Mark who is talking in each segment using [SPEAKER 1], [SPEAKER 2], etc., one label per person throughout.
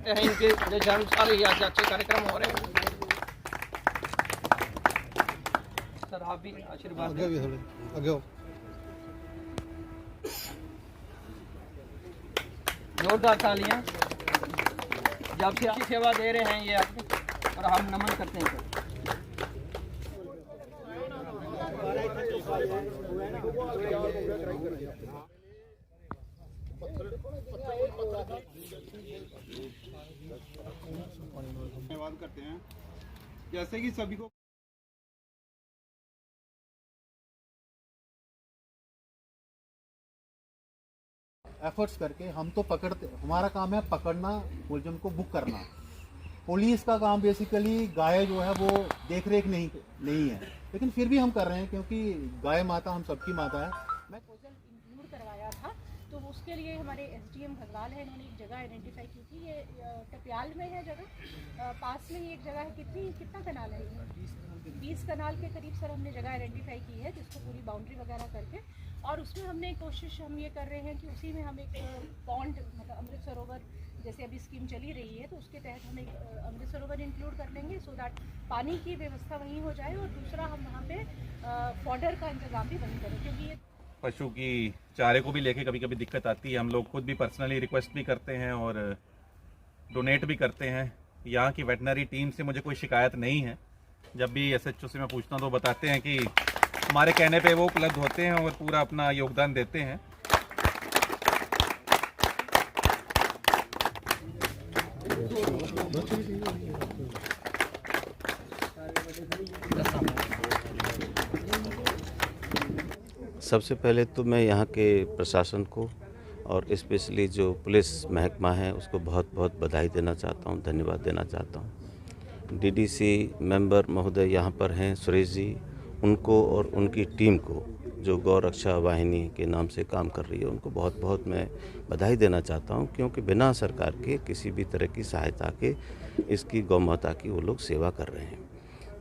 [SPEAKER 1] करते हैं इनके जन्मसाल या अच्छे कार्यक्रम हो रहे हैं। सर आप भी आशीर्वाद
[SPEAKER 2] आगे भी आगे हो।
[SPEAKER 1] जोरदार तालियां जब से आपकी सेवा दे रहे हैं ये आपको, और हम नमन करते हैं सर।
[SPEAKER 3] धन्यवाद करते हैं। जैसे कि सभी को
[SPEAKER 2] एफर्ट्स करके हम तो पकड़ते, हमारा काम है पकड़ना, मुलजिम को बुक करना। पुलिस का काम बेसिकली गाय जो है वो देख रेख नहीं है, लेकिन फिर भी हम कर रहे हैं क्योंकि गाय माता हम सबकी माता है। मैं
[SPEAKER 4] इंक्लूड करवाया था तो उसके लिए हमारे एसडीएम घरवाल है, इन्होंने एक जगह आइडेंटिफाई की थी। ये टपियाल में है जगह, पास में ही एक जगह है। कितना कनाल है ये? 20 कनाल के करीब सर हमने जगह आइडेंटिफाई की है, जिसको पूरी बाउंड्री वगैरह करके, और उसमें हमने कोशिश हम ये कर रहे हैं कि उसी में हम एक पॉन्ड, मतलब अमृत सरोवर जैसे अभी स्कीम चली रही है, तो उसके तहत हम एक अमृत सरोवर इंक्लूड कर लेंगे, सो दैट पानी की व्यवस्था वहीं हो जाए। और दूसरा हम वहाँ पे फॉडर का इंतजाम भी वहीं करें, क्योंकि ये
[SPEAKER 5] पशु की चारे को भी लेके कभी कभी दिक्कत आती है। हम लोग खुद भी पर्सनली रिक्वेस्ट भी करते हैं और डोनेट भी करते हैं। यहाँ की वेटनरी टीम से मुझे कोई शिकायत नहीं है। जब भी एसएचओ से मैं पूछता हूँ तो बताते हैं कि हमारे कहने पे वो उपलब्ध होते हैं और पूरा अपना योगदान देते हैं।
[SPEAKER 6] सबसे पहले तो मैं यहाँ के प्रशासन को और स्पेशली जो पुलिस महकमा है उसको बहुत बहुत बधाई देना चाहता हूँ, धन्यवाद देना चाहता हूँ। डीडीसी मेंबर महोदय यहाँ पर हैं, सुरेश जी, उनको और उनकी टीम को जो गौ रक्षा वाहिनी के नाम से काम कर रही है उनको बहुत बहुत मैं बधाई देना चाहता हूँ, क्योंकि बिना सरकार के किसी भी तरह की सहायता के इसकी गौ माता की वो लोग सेवा कर रहे हैं।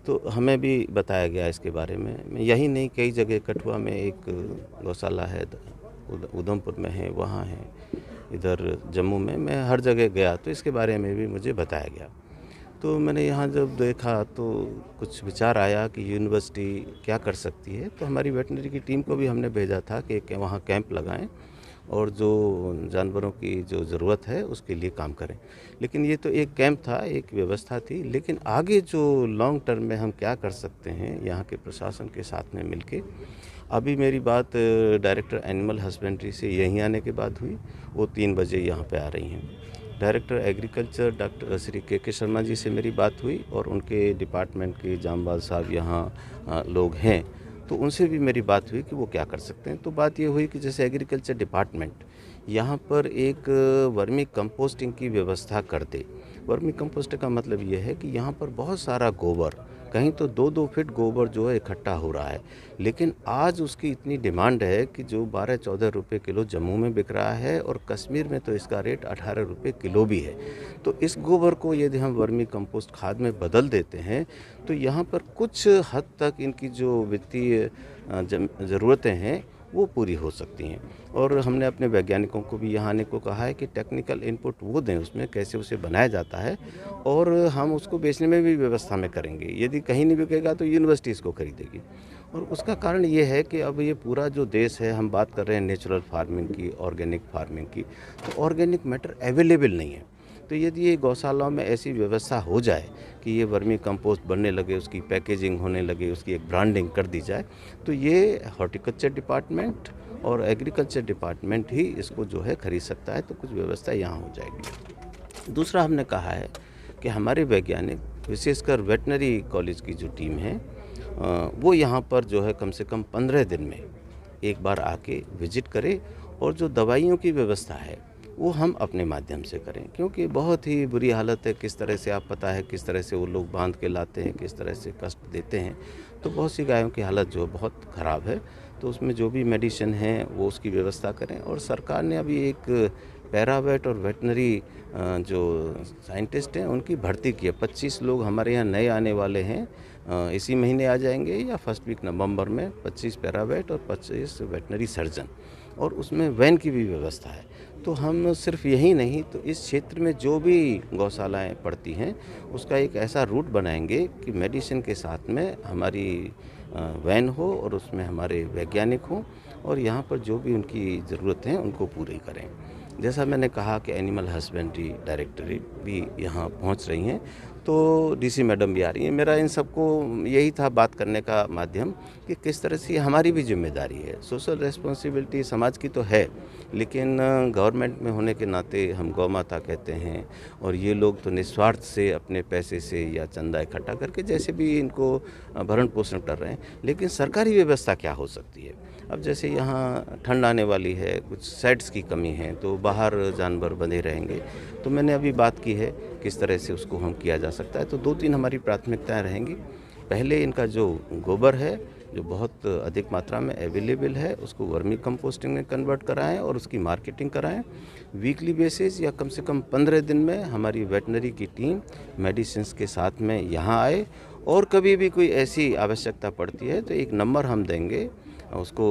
[SPEAKER 6] तो हमें भी बताया गया इसके बारे में। यही नहीं, कई जगह कठुआ में एक गौशाला है, उधमपुर में है, वहाँ है, इधर जम्मू में, मैं हर जगह गया तो इसके बारे में भी मुझे बताया गया। तो मैंने यहाँ जब देखा तो कुछ विचार आया कि यूनिवर्सिटी क्या कर सकती है। तो हमारी वेटनरी की टीम को भी हमने भेजा था कि वहाँ कैंप लगाएं और जो जानवरों की जो ज़रूरत है उसके लिए काम करें। लेकिन ये तो एक कैंप था, एक व्यवस्था थी, लेकिन आगे जो लॉन्ग टर्म में हम क्या कर सकते हैं यहाँ के प्रशासन के साथ में मिलके। अभी मेरी बात डायरेक्टर एनिमल हस्बेंड्री से यहीं आने के बाद हुई, वो 3 बजे यहाँ पे आ रही हैं। डायरेक्टर एग्रीकल्चर डॉक्टर श्री के शर्मा जी से मेरी बात हुई और उनके डिपार्टमेंट के जामबाज साहब यहाँ लोग हैं, तो उनसे भी मेरी बात हुई कि वो क्या कर सकते हैं। तो बात ये हुई कि जैसे एग्रीकल्चर डिपार्टमेंट यहाँ पर एक वर्मी कंपोस्टिंग की व्यवस्था कर दे। वर्मी कंपोस्ट का मतलब ये है कि यहाँ पर बहुत सारा गोबर, कहीं तो 2-2 फीट गोबर जो है इकट्ठा हो रहा है, लेकिन आज उसकी इतनी डिमांड है कि जो 12-14 रुपये किलो जम्मू में बिक रहा है और कश्मीर में तो इसका रेट 18 रुपये किलो भी है। तो इस गोबर को यदि हम वर्मी कंपोस्ट खाद में बदल देते हैं तो यहाँ पर कुछ हद तक इनकी जो वित्तीय ज़रूरतें हैं वो पूरी हो सकती हैं। और हमने अपने वैज्ञानिकों को भी यहाँ आने को कहा है कि टेक्निकल इनपुट वो दें उसमें, कैसे उसे बनाया जाता है, और हम उसको बेचने में भी व्यवस्था में करेंगे। यदि कहीं नहीं बिकेगा तो यूनिवर्सिटी इसको खरीदेगी। और उसका कारण ये है कि अब ये पूरा जो देश है, हम बात कर रहे हैं नेचुरल फार्मिंग की, ऑर्गेनिक फार्मिंग की, तो ऑर्गेनिक मैटर अवेलेबल नहीं है। तो यदि ये गौशालाओं में ऐसी व्यवस्था हो जाए कि ये वर्मी कंपोस्ट बनने लगे, उसकी पैकेजिंग होने लगे, उसकी एक ब्रांडिंग कर दी जाए, तो ये हॉर्टिकल्चर डिपार्टमेंट और एग्रीकल्चर डिपार्टमेंट ही इसको जो है खरीद सकता है, तो कुछ व्यवस्था यहाँ हो जाएगी। दूसरा हमने कहा है कि हमारे वैज्ञानिक, विशेषकर वेटनरी कॉलेज की जो टीम है, वो यहाँ पर जो है कम से कम 15 दिन में एक बार आके विजिट करे, और जो दवाइयों की व्यवस्था है वो हम अपने माध्यम से करें, क्योंकि बहुत ही बुरी हालत है। किस तरह से, आप पता है किस तरह से वो लोग बांध के लाते हैं, किस तरह से कष्ट देते हैं। तो बहुत सी गायों की हालत जो बहुत ख़राब है, तो उसमें जो भी मेडिसिन है वो उसकी व्यवस्था करें। और सरकार ने अभी एक पैरावेट और वेटनरी जो साइंटिस्ट हैं उनकी भर्ती की है। 25 लोग हमारे यहाँ नए आने वाले हैं, इसी महीने आ जाएंगे या फर्स्ट वीक नवंबर में। 25 पैरावेट और 25 वेटनरी सर्जन, और उसमें वैन की भी व्यवस्था है। तो हम सिर्फ यही नहीं तो इस क्षेत्र में जो भी गौशालाएं पड़ती हैं उसका एक ऐसा रूट बनाएंगे कि मेडिसिन के साथ में हमारी वैन हो और उसमें हमारे वैज्ञानिक हों और यहाँ पर जो भी उनकी ज़रूरत है उनको पूरी करें। जैसा मैंने कहा कि एनिमल हस्बेंड्री डायरेक्टरेट भी यहाँ पहुँच रही हैं, तो डीसी मैडम भी आ रही हैं। मेरा इन सबको यही था बात करने का माध्यम कि किस तरह से हमारी भी जिम्मेदारी है। सोशल रिस्पॉन्सिबिलिटी समाज की तो है, लेकिन गवर्नमेंट में होने के नाते हम गौ माता कहते हैं और ये लोग तो निस्वार्थ से अपने पैसे से या चंदा इकट्ठा करके जैसे भी इनको भरण पोषण कर रहे हैं, लेकिन सरकारी व्यवस्था क्या हो सकती है। अब जैसे यहाँ ठंड आने वाली है, कुछ शेड्स की कमी है, तो बाहर जानवर बंधे रहेंगे। तो मैंने अभी बात की है किस तरह से उसको हम किया जा सकता है। तो 2-3 हमारी प्राथमिकताएं रहेंगी। पहले इनका जो गोबर है जो बहुत अधिक मात्रा में अवेलेबल है उसको वर्मी कंपोस्टिंग में कन्वर्ट कराएं और उसकी मार्केटिंग कराएं। वीकली बेसिस या कम से कम 15 दिन में हमारी वेटनरी की टीम मेडिसिन्स के साथ में यहाँ आए और कभी भी कोई ऐसी आवश्यकता पड़ती है तो एक नंबर हम देंगे, उसको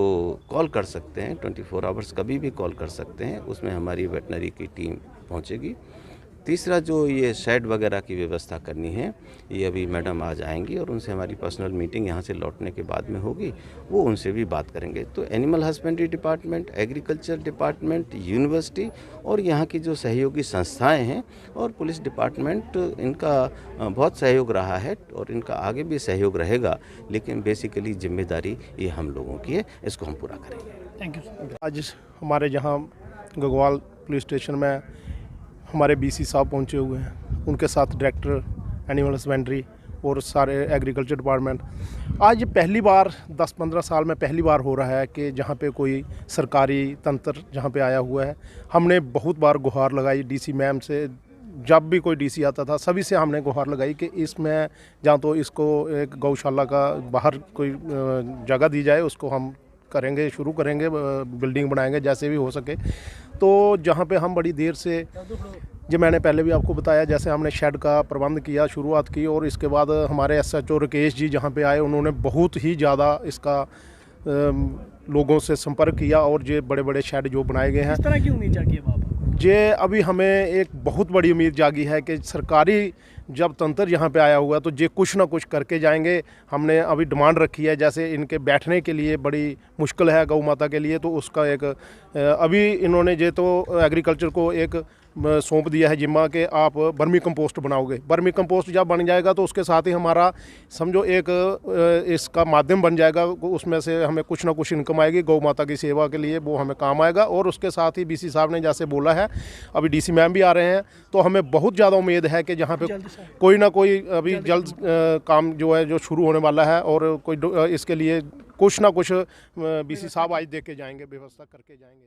[SPEAKER 6] कॉल कर सकते हैं, 24 आवर्स कभी भी कॉल कर सकते हैं, उसमें हमारी वेटनरी की टीम पहुंचेगी। तीसरा जो ये शेड वगैरह की व्यवस्था करनी है ये अभी मैडम आज आएंगी और उनसे हमारी पर्सनल मीटिंग यहाँ से लौटने के बाद में होगी, वो उनसे भी बात करेंगे। तो animal husbandry department, agriculture department, university और यहाँ की जो सहयोगी संस्थाएं हैं और पुलिस डिपार्टमेंट, इनका बहुत सहयोग रहा है और इनका आगे भी सहयोग रहेगा, लेकिन बेसिकली जिम्मेदारी ये हम लोगों की है, इसको हम पूरा करेंगे।
[SPEAKER 7] Thank you. आज हमारे यहाँ गगवाल पुलिस स्टेशन में हमारे बीसी साहब पहुँचे हुए हैं, उनके साथ डायरेक्टर एनिमल हस्बेंड्री और सारे एग्रीकल्चर डिपार्टमेंट। आज पहली बार 10-15 साल में पहली बार हो रहा है कि जहाँ पे कोई सरकारी तंत्र जहाँ पे आया हुआ है। हमने बहुत बार गुहार लगाई डीसी मैम से, जब भी कोई डीसी आता था सभी से हमने गुहार लगाई कि इसमें जहाँ तो इसको एक गौशाला का बाहर कोई जगह दी जाए, उसको हम करेंगे, शुरू करेंगे, बिल्डिंग बनाएंगे जैसे भी हो सके। तो जहाँ पे हम बड़ी देर से, जो मैंने पहले भी आपको बताया, जैसे हमने शेड का प्रबंध किया, शुरुआत की और इसके बाद हमारे SHO राकेश जी जहाँ पे आए उन्होंने बहुत ही ज़्यादा इसका लोगों से संपर्क किया और ये बड़े बड़े शेड जो बनाए गए हैं। इस तरह की उम्मीद जागी है बाबा? ये अभी हमें एक बहुत बड़ी उम्मीद जागी है कि सरकारी जब तंत्र यहाँ पे आया हुआ तो ये कुछ ना कुछ करके जाएंगे। हमने अभी डिमांड रखी है, जैसे इनके बैठने के लिए बड़ी मुश्किल है गौ माता के लिए, तो उसका एक अभी इन्होंने ये तो एग्रीकल्चर को एक सौंप दिया है जिम्मा के आप बर्मी कंपोस्ट बनाओगे। बर्मी कंपोस्ट जब बन जाएगा तो उसके साथ ही हमारा समझो एक इसका माध्यम बन जाएगा, उसमें से हमें कुछ ना कुछ इनकम आएगी गौ माता की सेवा के लिए, वो हमें काम आएगा। और उसके साथ ही बीसी साहब ने जैसे बोला है, अभी डीसी मैम भी आ रहे हैं, तो हमें बहुत ज़्यादा उम्मीद है कि जहाँ पे कोई ना कोई अभी जल्द काम जो है जो शुरू होने वाला है और कोई इसके लिए कुछ ना कुछ बीसी साहब आज देख के जाएंगे, व्यवस्था करके जाएंगे।